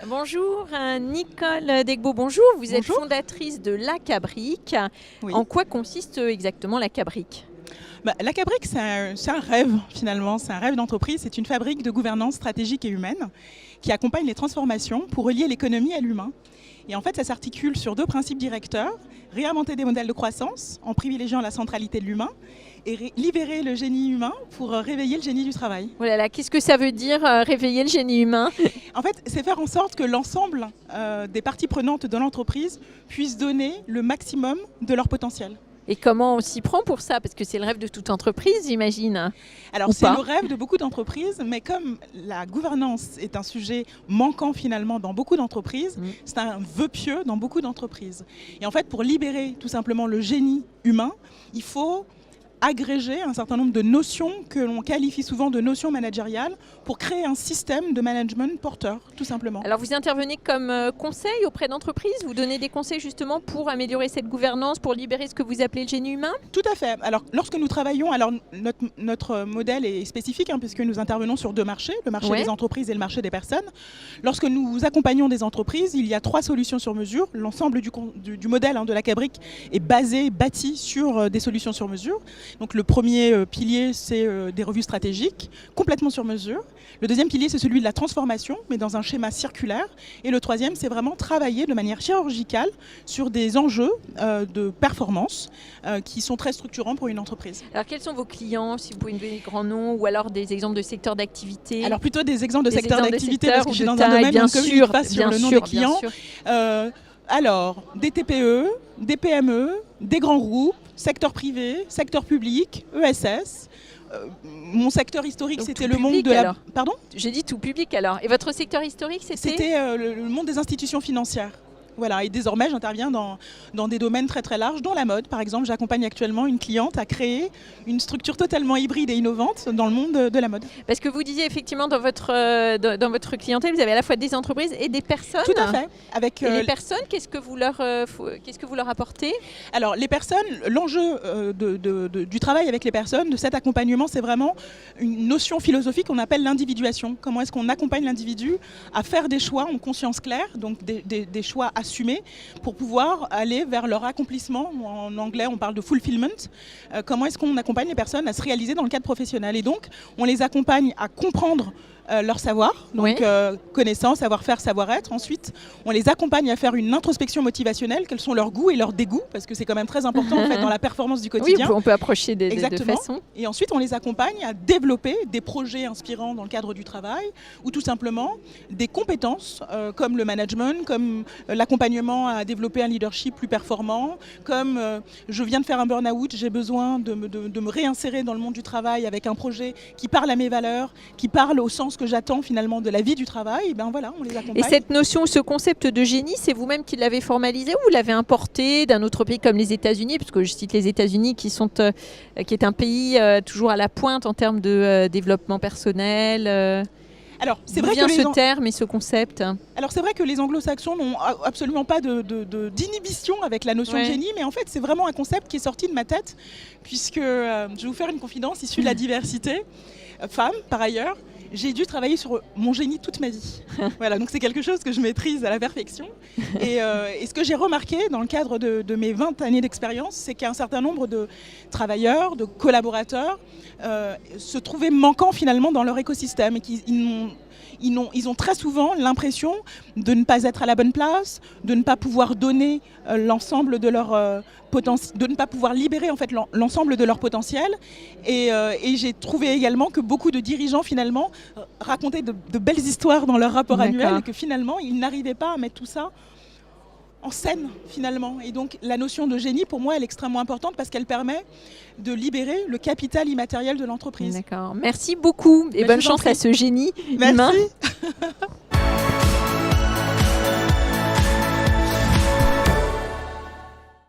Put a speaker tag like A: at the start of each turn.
A: Bonjour, Nicole Degbeau, bonjour. Vous êtes
B: Bonjour.
A: fondatrice de La Cabrique.
B: Oui.
A: En quoi consiste exactement La Cabrique?
B: La Cabrique, c'est un rêve finalement, c'est un rêve d'entreprise, c'est une fabrique de gouvernance stratégique et humaine qui accompagne les transformations pour relier l'économie à l'humain. Et en fait, ça s'articule sur deux principes directeurs: réinventer des modèles de croissance en privilégiant la centralité de l'humain et libérer le génie humain pour réveiller le génie du travail.
A: Oh là là, qu'est-ce que ça veut dire réveiller le génie humain?
B: En fait, c'est faire en sorte que l'ensemble des parties prenantes de l'entreprise puissent donner le maximum de leur potentiel.
A: Et comment on s'y prend pour ça? Parce que c'est le rêve de toute entreprise, j'imagine.
B: Alors,
A: Ou
B: c'est
A: pas.
B: le rêve de beaucoup d'entreprises, mais comme la gouvernance est un sujet manquant finalement dans beaucoup d'entreprises, c'est un vœu pieux dans beaucoup d'entreprises. Et en fait, pour libérer tout simplement le génie humain, il faut agréger un certain nombre de notions que l'on qualifie souvent de notions managériales pour créer un système de management porteur, tout simplement.
A: Alors vous intervenez comme conseil auprès d'entreprises, vous donnez des conseils justement pour améliorer cette gouvernance, pour libérer ce que vous appelez le génie humain?
B: Tout à fait. Alors, lorsque nous travaillons, notre modèle est spécifique puisque nous intervenons sur deux marchés, le marché des entreprises et le marché des personnes. Lorsque nous accompagnons des entreprises, il y a trois solutions sur mesure. L'ensemble du modèle de la Cabrique est bâti sur des solutions sur mesure. Donc le premier pilier, c'est des revues stratégiques, complètement sur mesure. Le deuxième pilier, c'est celui de la transformation, mais dans un schéma circulaire. Et le troisième, c'est vraiment travailler de manière chirurgicale sur des enjeux de performance qui sont très structurants pour une entreprise.
A: Alors quels sont vos clients, si vous pouvez nous donner des grands noms, ou alors des exemples de secteurs d'activité?
B: Alors plutôt des exemples de secteurs d'activité, parce que je suis dans
A: taille,
B: un domaine où on ne communique pas
A: bien
B: sur le nom
A: sûr,
B: des clients. Alors, des TPE, des PME, des grands groupes, secteur privé, secteur public, ESS. Mon secteur historique, c'était le monde de la... Pardon ?
A: J'ai dit tout public alors. Et votre secteur historique, c'était ?
B: C'était le monde des institutions financières. Voilà, et désormais, j'interviens dans des domaines très très larges, dont la mode. Par exemple, j'accompagne actuellement une cliente à créer une structure totalement hybride et innovante dans le monde de la mode.
A: Parce que vous disiez effectivement dans votre clientèle, vous avez à la fois des entreprises et des personnes.
B: Tout à fait.
A: Et les personnes, qu'est-ce que vous leur apportez?
B: Alors, les personnes, l'enjeu du travail avec les personnes, de cet accompagnement, c'est vraiment une notion philosophique qu'on appelle l'individuation. Comment est-ce qu'on accompagne l'individu à faire des choix en conscience claire, donc des choix assumés, pour pouvoir aller vers leur accomplissement. En anglais, on parle de fulfillment. Comment est-ce qu'on accompagne les personnes à se réaliser dans le cadre professionnel? Et donc, on les accompagne à comprendre leur savoir, donc connaissance, savoir-faire, savoir-être. Ensuite, on les accompagne à faire une introspection motivationnelle, quels sont leurs goûts et leurs dégoûts, parce que c'est quand même très important en fait, dans la performance du quotidien.
A: Oui, on peut approcher des deux façons.
B: Et ensuite, on les accompagne à développer des projets inspirants dans le cadre du travail, ou tout simplement des compétences comme le management, comme l'accompagnement à développer un leadership plus performant, comme je viens de faire un burn-out, j'ai besoin de me réinsérer dans le monde du travail avec un projet qui parle à mes valeurs, qui parle au sens que j'attends finalement de la vie du travail. Et ben voilà, on les accompagne.
A: Et cette notion, ce concept de génie, c'est vous-même qui l'avez formalisé ou vous l'avez importé d'un autre pays comme les États-Unis? Parce que je cite les États-Unis qui est un pays toujours à la pointe en termes de développement personnel.
B: Alors, c'est
A: vrai que ce terme et ce concept.
B: Alors c'est vrai que les anglo-saxons n'ont absolument pas d'inhibition avec la notion de génie, mais en fait c'est vraiment un concept qui est sorti de ma tête, puisque je vais vous faire une confidence issue de la diversité. Femme, par ailleurs, j'ai dû travailler sur mon génie toute ma vie. Voilà, donc c'est quelque chose que je maîtrise à la perfection. Et ce que j'ai remarqué dans le cadre de mes 20 années d'expérience, c'est qu'un certain nombre de travailleurs, de collaborateurs, se trouvaient manquants finalement dans leur écosystème et ils ont très souvent l'impression de ne pas être à la bonne place, de ne pas pouvoir donner l'ensemble de leur potentiel, de ne pas pouvoir libérer en fait l'ensemble de leur potentiel. Et j'ai trouvé également que beaucoup de dirigeants finalement racontaient de belles histoires dans leur rapport annuel et que finalement ils n'arrivaient pas à mettre tout ça en scène finalement. Et donc la notion de génie pour moi elle est extrêmement importante parce qu'elle permet de libérer le capital immatériel de l'entreprise.
A: D'accord. Merci beaucoup et bonne chance à ce génie humain.
B: Merci.